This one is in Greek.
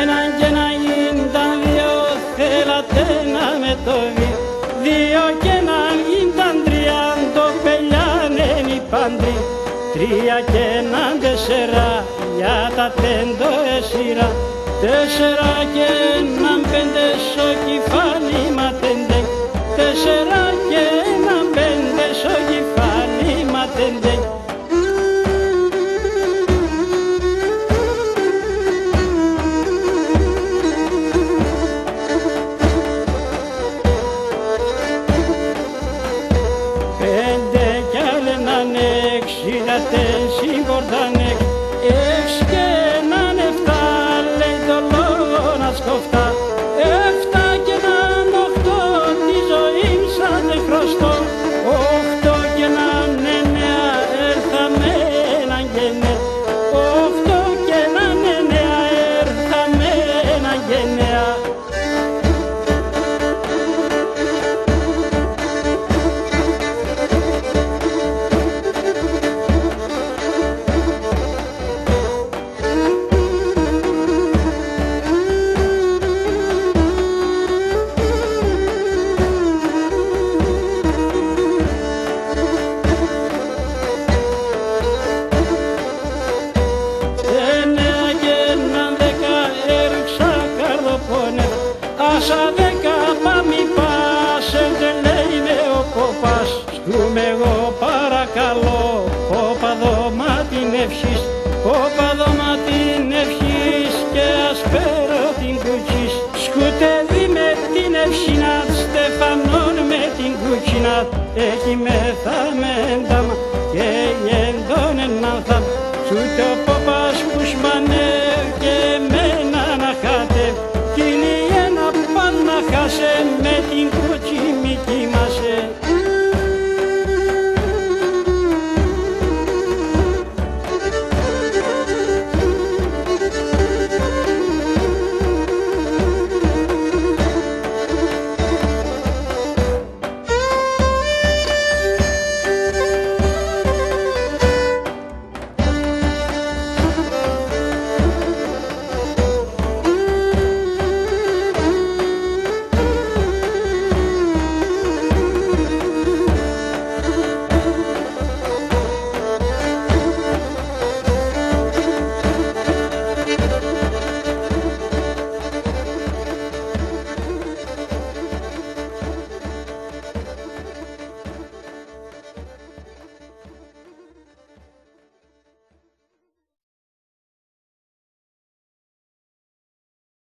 Έναν και έναν γίνταν δύο, θέλατε να με το δύο. Δύο και έναν γίνταν τρία, το πελιάνεν οι πάντροι. Τρία και έναν τέσσερα, για τα τέντο εσύρα. Τέσσερα και έναν πέντε, στο κεφάλι ματέντε. Τέσσερα και έναν πέντε, στο κεφάλι ματέντε. Πέντε κι άλλ' έναν έξι, δατές συμπορτάνε. Έξι και έναν εφτά, λέει το λόγο να σκοφτά. Εφτά και έναν οχτώ, τη ζωή σαν δεν χρωστώ. Οχτώ και έναν εννέα, έρθαμε έναν γενναία. Οχτώ και έναν εννέα, έρθαμε έναν γενναία. Άσα δέκα πάμε πάσε, δεν λέει με ο κόπας. Σκούμε εγώ παρακαλώ, κόπα δώμα την ευχής. Κόπα δώμα την ευχής και ασπέρο την κουτσής. Σκουτεύει με την ευχήνat, στεφανών με την κουτσινάτ. Εκεί μεθα με ένταμα και γεντών έναν θα